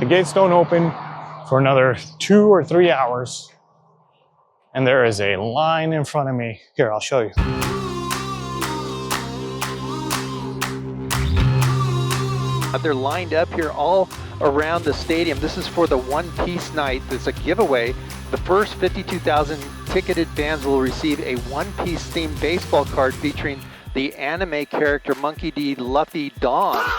gates don't open for another 2 or 3 hours. And there is a line in front of me. Here, I'll show you. They're lined up here all around the stadium. This is for the One Piece night. It's a giveaway. The first 52,000 ticketed fans will receive a One Piece themed baseball card featuring the anime character Monkey D. Luffy Dodgers.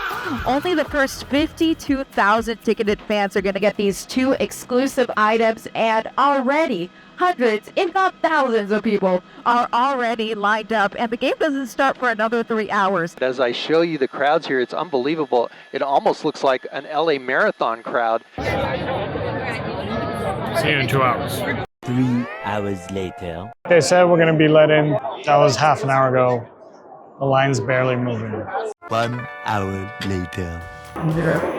Only the first 52,000 ticketed fans are going to get these 2 exclusive items, and already hundreds, if not thousands of people are already lined up, and the game doesn't start for another 3 hours. As I show you the crowds here, it's unbelievable. It almost looks like an LA Marathon crowd. See you in 2 hours. 3 hours later. They said we're going to be let in. That was half an hour ago. The line's barely moving. 1 hour later. All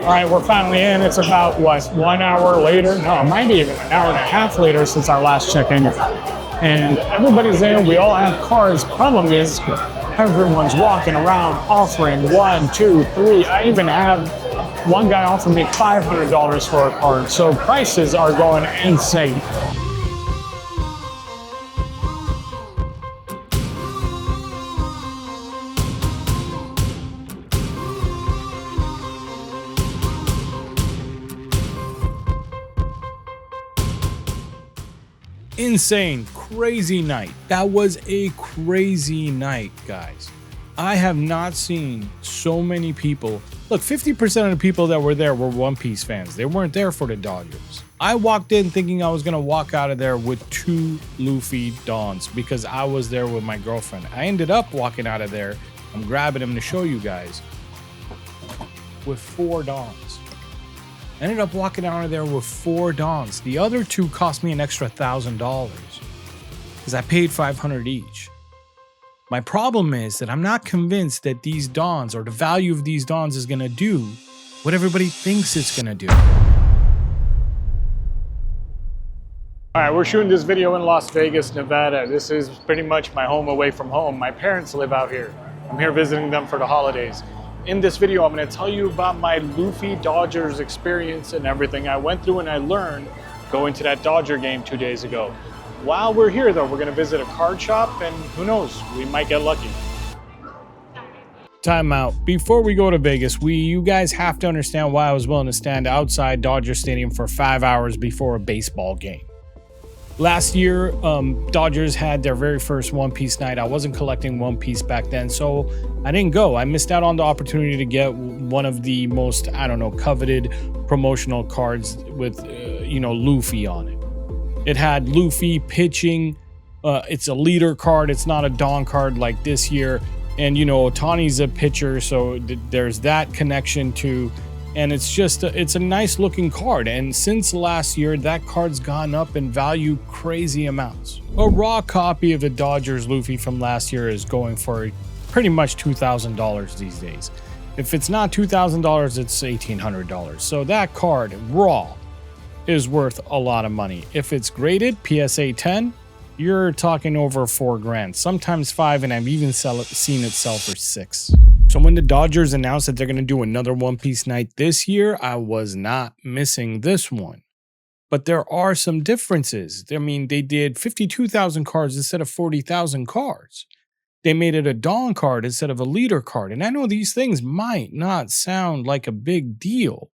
right, we're finally in. It's about, what, 1 hour later? No, it might be even an hour and a half later since our last check-in. And everybody's in. We all have cards. Problem is, everyone's walking around offering 1, 2, 3. I even have one guy offer me $500 for a card. So prices are going insane. Insane, crazy night. That was a crazy night, guys. I have not seen so many people. Look, 50% of the people that were there were One Piece fans. They weren't there for the Dodgers. I walked in thinking I was going to walk out of there with 2 Luffy Dons because I was there with my girlfriend. I ended up walking out of there. I'm grabbing them to show you guys with 4 Dons. I ended up walking out of there with 4 Dons. The other 2 cost me an extra $1,000 because I paid $500 each. My problem is that I'm not convinced that these Dons or the value of these Dons is going to do what everybody thinks it's going to do. All right, we're shooting this video in Las Vegas, Nevada. This is pretty much my home away from home. My parents live out here. I'm here visiting them for the holidays. In this video, I'm going to tell you about my Luffy Dodgers experience and everything I went through and I learned going to that Dodger game 2 days ago. While we're here, though, we're going to visit a card shop, and who knows, we might get lucky. Time out. Before we go to Vegas, you guys have to understand why I was willing to stand outside Dodger Stadium for 5 hours before a baseball game. Last year, Dodgers had their very first One Piece night. I wasn't collecting One Piece back then, so I didn't go. I missed out on the opportunity to get one of the most, I don't know, coveted promotional cards with, Luffy on it. It had Luffy pitching. It's a leader card. It's not a Don card like this year. And, Otani's a pitcher, so there's that connection too. And it's just, it's a nice looking card. And since last year, that card's gone up in value crazy amounts. A raw copy of the Dodgers Luffy from last year is going for pretty much $2,000 these days. If it's not $2,000, it's $1,800. So that card, raw, is worth a lot of money. If it's graded, PSA 10, you're talking over $4 grand, sometimes 5, and I've even seen it sell for 6. So when the Dodgers announced that they're going to do another One Piece night this year, I was not missing this one. But there are some differences. I mean, they did 52,000 cards instead of 40,000 cards. They made it a Dawn card instead of a leader card. And I know these things might not sound like a big deal,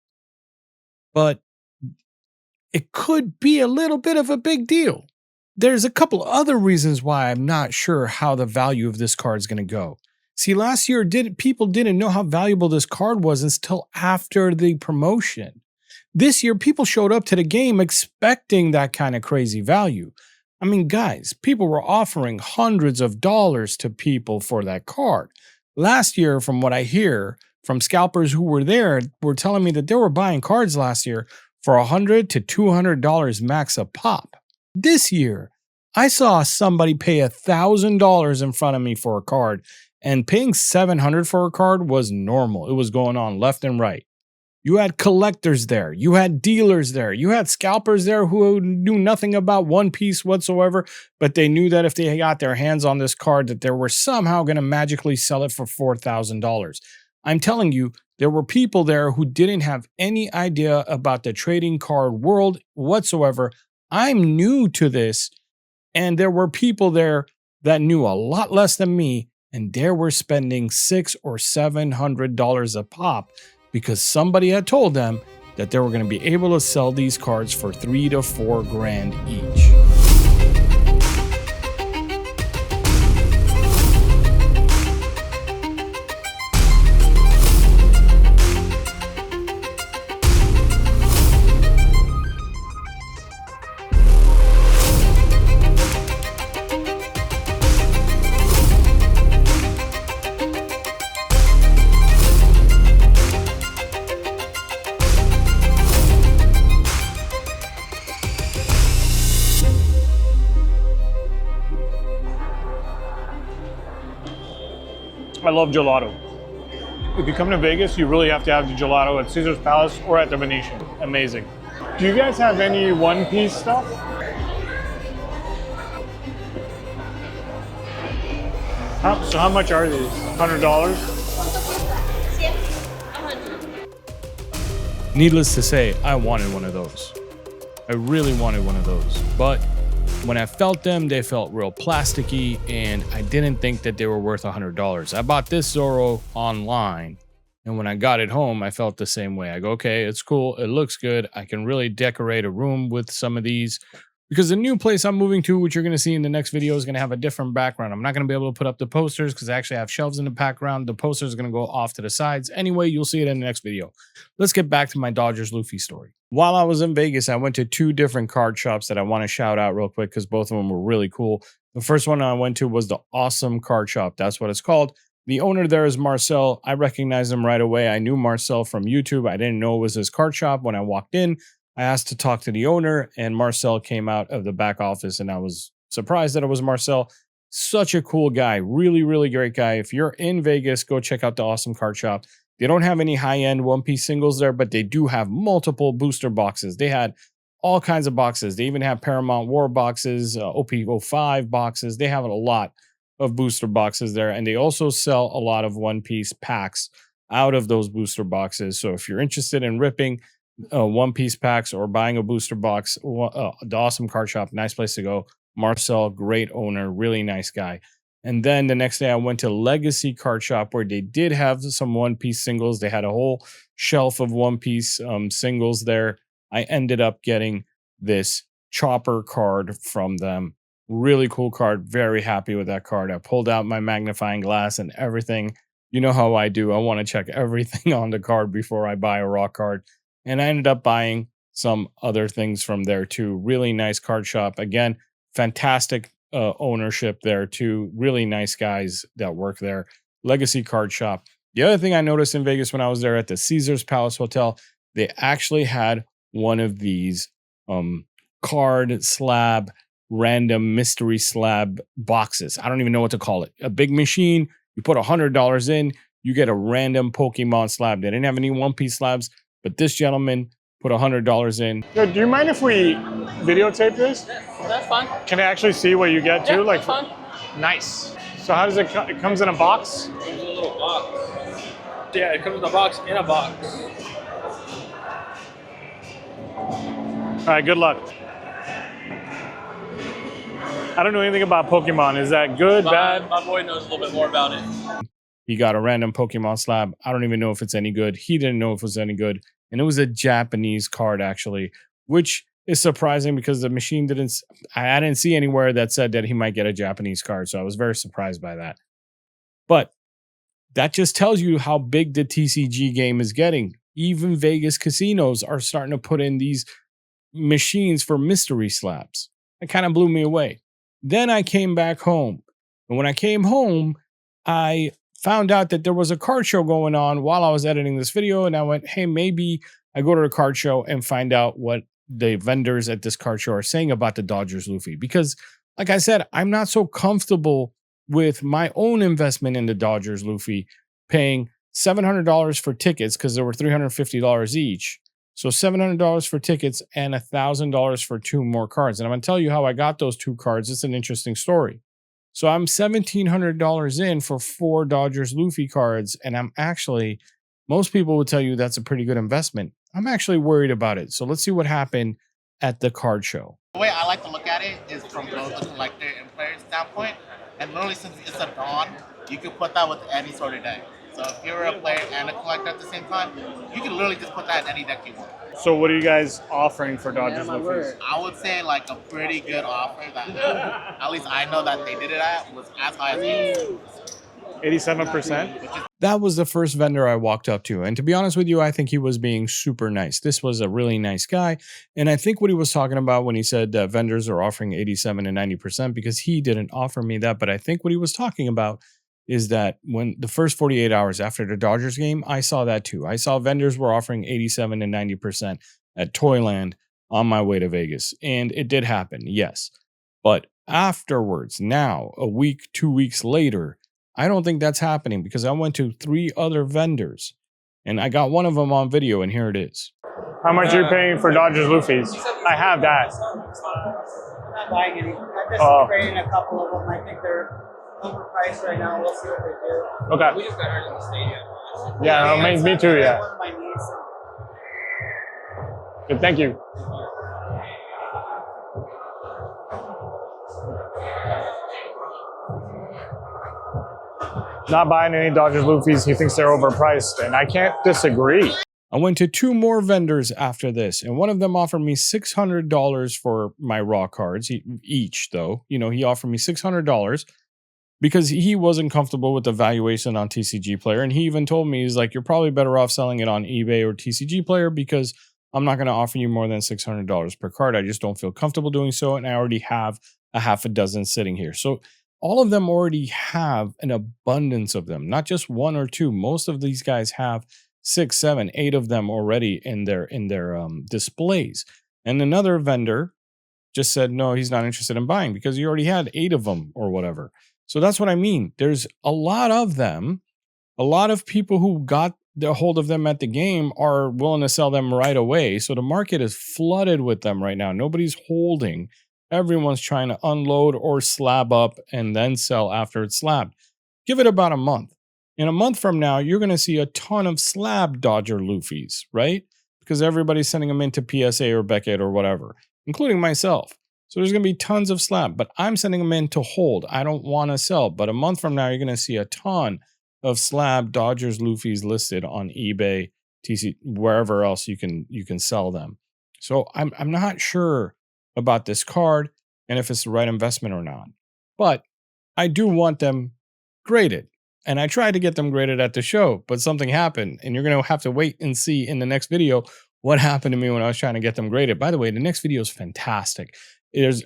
but it could be a little bit of a big deal. There's a couple other reasons why I'm not sure how the value of this card is going to go. See, last year, people didn't know how valuable this card was until after the promotion. This year, people showed up to the game expecting that kind of crazy value. I mean, guys, people were offering hundreds of dollars to people for that card. Last year, from what I hear from scalpers who were there, were telling me that they were buying cards last year for $100 to $200 max a pop. This year, I saw somebody pay $1,000 in front of me for a card, and paying $700 for a card was normal. It was going on left and right. You had collectors there. You had dealers there. You had scalpers there who knew nothing about One Piece whatsoever, but they knew that if they got their hands on this card, that they were somehow going to magically sell it for $4,000. I'm telling you, there were people there who didn't have any idea about the trading card world whatsoever. I'm new to this, and there were people there that knew a lot less than me, and they were spending $600 or $700 a pop because somebody had told them that they were going to be able to sell these cards for $3 to $4 grand each. I love gelato. If you come to Vegas, you really have to have the gelato at Caesar's Palace or at the Venetian. Amazing. Do you guys have any One Piece stuff? So how much are these? $100? Needless to say, I wanted one of those. I really wanted one of those. But when I felt them, they felt real plasticky, and I didn't think that they were worth $100. I bought this Zoro online, and when I got it home, I felt the same way. I go, okay, it's cool. It looks good. I can really decorate a room with some of these, because the new place I'm moving to, which you're going to see in the next video, is going to have a different background. I'm not going to be able to put up the posters because I actually have shelves in the background. The posters are going to go off to the sides. Anyway, you'll see it in the next video. Let's get back to my Dodgers Luffy story. While I was in Vegas, I went to 2 different card shops that I want to shout out real quick because both of them were really cool. The first one I went to was the Awesome Card Shop. That's what it's called. The owner there is Marcel. I recognized him right away. I knew Marcel from YouTube. I didn't know it was his card shop. When I walked in, I asked to talk to the owner, and Marcel came out of the back office, and I was surprised that it was Marcel. Such a cool guy. Really, really great guy. If you're in Vegas, go check out the Awesome Card Shop. They don't have any high-end One Piece singles there, but they do have multiple booster boxes. They had all kinds of boxes. They even have Paramount War boxes, OP05 boxes. They have a lot of booster boxes there, and they also sell a lot of One Piece packs out of those booster boxes. So if you're interested in ripping One Piece packs or buying a booster box, the Awesome Card Shop, nice place to go. Marcel, great owner, really nice guy. And then the next day I went to Legacy Card Shop, where they did have some One Piece singles. They had a whole shelf of One Piece singles there. I ended up getting this Chopper card from them. Really cool card. Very happy with that card. I pulled out my magnifying glass and everything. You know how I do. I want to check everything on the card before I buy a raw card. And I ended up buying some other things from there too. Really nice card shop. Again, fantastic ownership there too. Really nice guys that work there. Legacy Card Shop. The other thing I noticed in Vegas when I was there at the Caesar's Palace Hotel, they actually had one of these card slab, random mystery slab boxes. I don't even know what to call it. A big machine. You put $100 in, you get a random Pokemon slab. They didn't have any One Piece slabs, but this gentleman put $100 in. Yo, do you mind if we videotape this? Yeah, that's fine. Can I actually see what you get too? Yeah, Like, that's fine. nice. So how does it come? It comes in a box? It comes in a little box. Yeah, it comes in a box in a box. All right, good luck. I don't know anything about Pokemon. Is that good, bad? My boy knows a little bit more about it. He got a random Pokemon slab. I don't even know if it's any good. He didn't know if it was any good. And it was a Japanese card, actually, which is surprising because the machine I didn't see anywhere that said that he might get a Japanese card. So I was very surprised by that. But that just tells you how big the TCG game is getting. Even Vegas casinos are starting to put in these machines for mystery slabs. It kind of blew me away. Then I came back home. And when I came home, I found out that there was a card show going on while I was editing this video. And I went, hey, maybe I go to the card show and find out what the vendors at this card show are saying about the Dodgers Luffy. Because like I said, I'm not so comfortable with my own investment in the Dodgers Luffy paying $700 for tickets because there were $350 each. So $700 for tickets and $1,000 for 2 more cards. And I'm going to tell you how I got those 2 cards. It's an interesting story. So I'm $1,700 in for 4 Dodgers Luffy cards, and I'm actually Most people would tell you that's a pretty good investment. I'm actually worried about it. So let's see what happened at the card show. The way I like to look at it is from both the collector and player standpoint. And literally, since it's a dawn, you can put that with any sort of deck. So if you're a player and a collector at the same time, you can literally just put that in any deck you want. So what are you guys offering for Dodgers Luffy's? I would say like a pretty good offer that at least I know that they did it at was as high as 87%? That was the first vendor I walked up to. And to be honest with you, I think he was being super nice. This was a really nice guy. And I think what he was talking about when he said vendors are offering 87 and 90%, because he didn't offer me that. But I think what he was talking about is that when the first 48 hours after the Dodgers game, I saw that too. I saw vendors were offering 87 and 90% at Toyland on my way to Vegas. And it did happen, yes. But afterwards, now, a week, 2 weeks later, I don't think that's happening because I went to 3 other vendors and I got one of them on video, and here it is. How much are you paying for Dodgers Luffy's? I have that. Not buying any. I'm just trading a couple of them. I think they're overpriced right now. We'll see what they do. Okay. We just got hurt in the stadium. Yeah, me too, yeah. One of my niece. Good, thank you. Not buying any Dodgers Luffy's. He thinks they're overpriced, and I can't disagree. I went to 2 more vendors after this, and one of them offered me $600 for my raw cards, each though. You know, he offered me $600 because he wasn't comfortable with the valuation on TCG Player, and he even told me, he's like, you're probably better off selling it on eBay or TCG Player because I'm not going to offer you more than $600 per card. I just don't feel comfortable doing so, and I already have a half a dozen sitting here. So all of them already have an abundance of them, not just 1 or 2. Most of these guys have 6, 7, 8 of them already in their displays. And another vendor just said, no, he's not interested in buying because he already had 8 of them or whatever. So that's what I mean. There's a lot of them. A lot of people who got the hold of them at the game are willing to sell them right away. So the market is flooded with them right now. Nobody's holding. Everyone's trying to unload or slab up and then sell after it's slabbed. Give it about a month. In a month from now, you're going to see a ton of slab Dodger Luffy's, right? Because everybody's sending them into PSA or Beckett or whatever, including myself. So there's going to be tons of slab, but I'm sending them in to hold. I don't want to sell. But a month from now, you're going to see a ton of slab Dodgers Luffy's listed on eBay, TC, wherever else you can sell them. So I'm not sure about this card and if it's the right investment or not. But I do want them graded. And I tried to get them graded at the show, but something happened. And you're going to have to wait and see in the next video what happened to me when I was trying to get them graded. By the way, the next video is fantastic.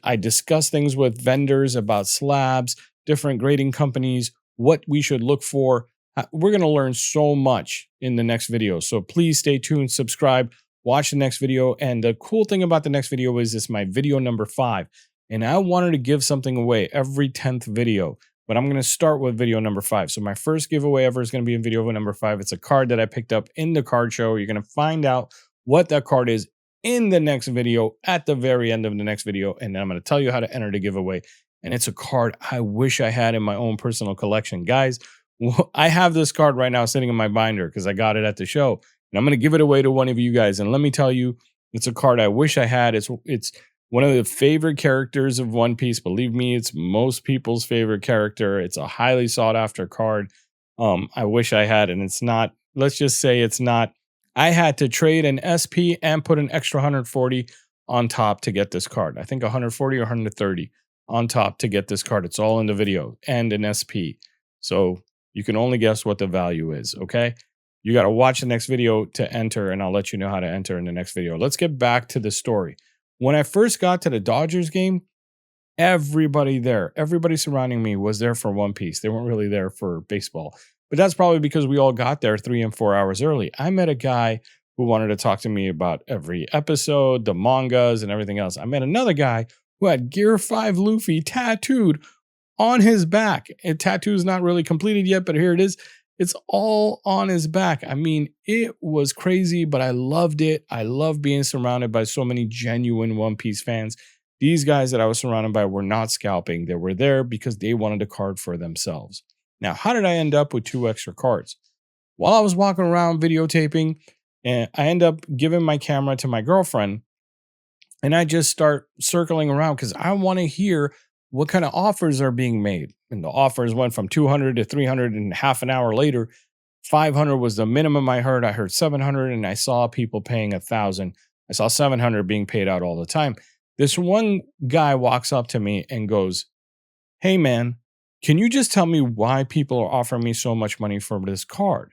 I discuss things with vendors about slabs, different grading companies, what we should look for. We're going to learn so much in the next video. So please stay tuned, subscribe, watch the next video. And the cool thing about the next video is it's my video number 5. And I wanted to give something away every 10th video, but I'm going to start with video number 5. So my first giveaway ever is going to be in video number 5. It's a card that I picked up in the card show. You're going to find out what that card is in the next video, at the very end of the next video. And then I'm going to tell you how to enter the giveaway. And it's a card I wish I had in my own personal collection. Guys, I have this card right now sitting in my binder because I got it at the show. And I'm going to give it away to one of you guys. And let me tell you, it's a card I wish I had. It's one of the favorite characters of One Piece. Believe me, it's most people's favorite character. It's a highly sought after card. I wish I had, and it's not, let's just say it's not. I had to trade an SP and put an extra 140 on top to get this card. I think 140 or 130 on top to get this card. It's all in the video, and an SP. So you can only guess what the value is, okay? You got to watch the next video to enter, and I'll let you know how to enter in the next video. Let's get back to the story. When I first got to the Dodgers game, everybody surrounding me was there for One Piece. They weren't really there for baseball. But that's probably because we all got there 3 and 4 hours early. I met a guy who wanted to talk to me about every episode, the mangas, and everything else. I met another guy who had Gear 5 Luffy tattooed on his back. And tattoo is not really completed yet, but here it is. It's all on his back. I mean, it was crazy, but I loved it. I love being surrounded by so many genuine One Piece fans. These guys that I was surrounded by were not scalping. They were there because they wanted a card for themselves. Now, how did I end up with 2 extra cards? While I was walking around videotaping, and I end up giving my camera to my girlfriend, and I just start circling around because I want to hear what kind of offers are being made. And the offers went from 200 to 300, and half an hour later, 500 was the minimum I heard. I heard 700, and I saw people paying 1,000. I saw 700 being paid out all the time. This one guy walks up to me and goes, "Hey man, can you just tell me why people are offering me so much money for this card?"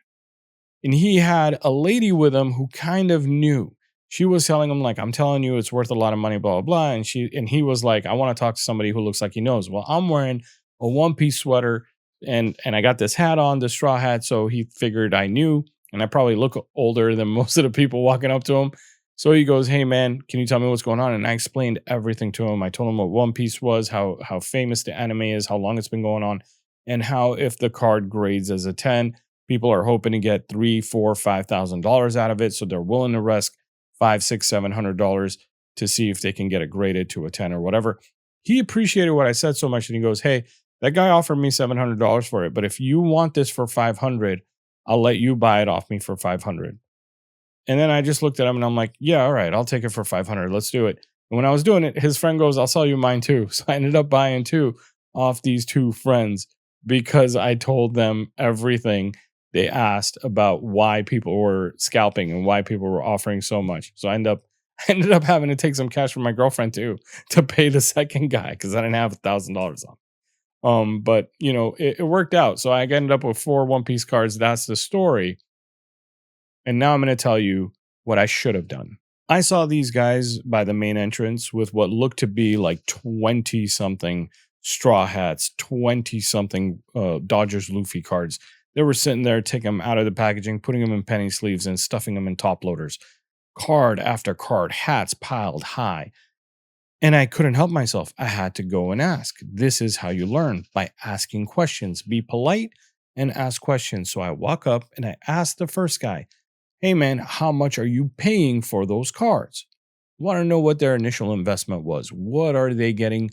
And he had a lady with him who kind of knew. She was telling him, like, "I'm telling you, it's worth a lot of money, blah, blah, blah." And he was like, "I want to talk to somebody who looks like he knows." Well, I'm wearing a One Piece sweater and I got this hat on, the straw hat. So he figured I knew, and I probably look older than most of the people walking up to him. So he goes, "Hey man, can you tell me what's going on?" And I explained everything to him. I told him what One Piece was, how famous the anime is, how long it's been going on, and how if the card grades as a 10, people are hoping to get $3, $4, $5,000 out of it. So they're willing to risk $500, $600, $700 to see if they can get it graded to a 10 or whatever. He appreciated what I said so much, and he goes, "Hey, that guy offered me $700 for it, but if you want this for 500, I'll let you buy it off me for 500." And then I just looked at him and I'm like, "Yeah, all right, I'll take it for 500. Let's do it." And when I was doing it, his friend goes, "I'll sell you mine too." So I ended up buying two off these two friends because I told them everything they asked about why people were scalping and why people were offering so much. So I ended up having to take some cash from my girlfriend too to pay the second guy because I didn't have $1,000 on. But you know, it worked out. So I ended up with 4 One Piece cards. That's the story. And now I'm going to tell you what I should have done. I saw these guys by the main entrance with what looked to be like 20 something straw hats, 20 something Dodgers Luffy cards. They were sitting there taking them out of the packaging, putting them in penny sleeves and stuffing them in top loaders. Card after card, hats piled high. And I couldn't help myself. I had to go and ask. This is how you learn, by asking questions. Be polite and ask questions. So I walk up and I ask the first guy, "Hey man, how much are you paying for those cards?" Want to know what their initial investment was. What are they getting?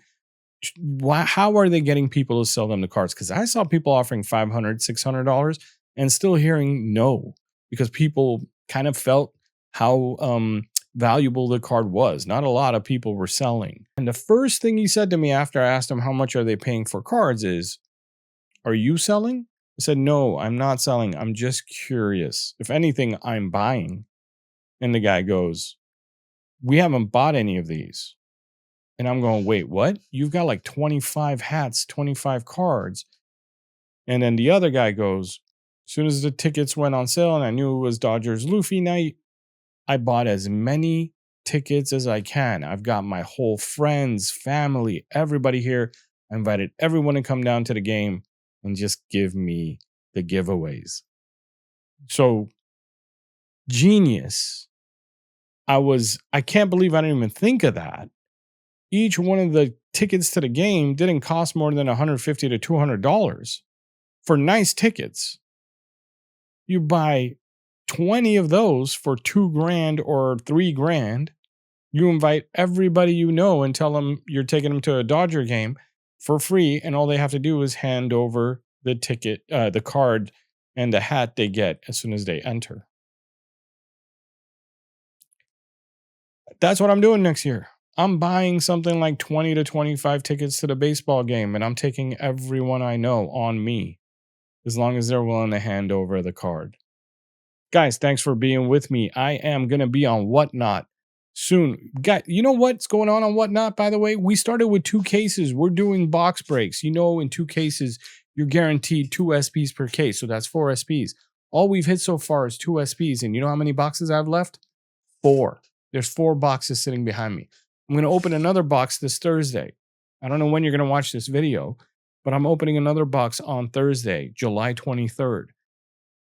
How are they getting people to sell them the cards? Because I saw people offering $500, $600 and still hearing no, because people kind of felt how valuable the card was. Not a lot of people were selling. And the first thing he said to me after I asked him how much are they paying for cards is, "Are you selling?" I said, "No, I'm not selling. I'm just curious. If anything, I'm buying." And the guy goes, "We haven't bought any of these." And I'm going, "Wait, what? You've got like 25 hats, 25 cards." And then the other guy goes, "As soon as the tickets went on sale and I knew it was Dodgers Luffy night, I bought as many tickets as I can. I've got my whole friends, family, everybody here. I invited everyone to come down to the game and just give me the giveaways." So genius. I can't believe I didn't even think of that. Each one of the tickets to the game didn't cost more than $150 to $200 for nice tickets. You buy 20 of those for $2,000 or $3,000. You invite everybody you know and tell them you're taking them to a Dodger game for free, and all they have to do is hand over the ticket, the card, and the hat they get as soon as they enter. That's what I'm doing next year. I'm buying something like 20 to 25 tickets to the baseball game, and I'm taking everyone I know on me, as long as they're willing to hand over the card. Guys, thanks for being with me. I am going to be on Whatnot soon. Guys, you know what's going on Whatnot, by the way? We started with 2 cases. We're doing box breaks. You know, in 2 cases, you're guaranteed 2 SPs per case. So that's 4 SPs. All we've hit so far is 2 SPs. And you know how many boxes I have left? 4. There's 4 boxes sitting behind me. I'm going to open another box this Thursday. I don't know when you're going to watch this video, but I'm opening another box on Thursday, July 23rd.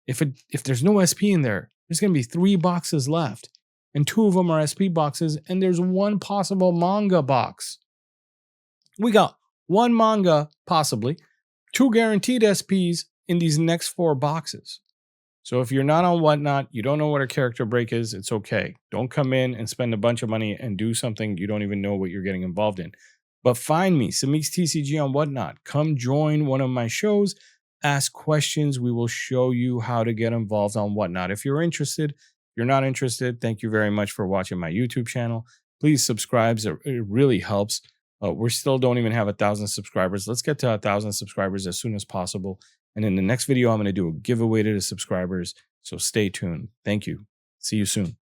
If there's no SP in there, there's going to be 3 boxes left. And 2 of them are SP boxes, and there's 1 possible manga box. We got 1 manga, possibly, 2 guaranteed SPs in these next 4 boxes. So if you're not on Whatnot, you don't know what a character break is, it's okay. Don't come in and spend a bunch of money and do something you don't even know what you're getting involved in. But find me, Samik's TCG on Whatnot. Come join one of my shows. ask questions. We will show you how to get involved on whatnot. If you're interested, if you're not interested, thank you very much for watching my YouTube channel. Please subscribe. It really helps. We still don't even have 1,000 subscribers. Let's get to 1,000 subscribers as soon as possible. And in the next video, I'm going to do a giveaway to the subscribers. So stay tuned. Thank you. See you soon.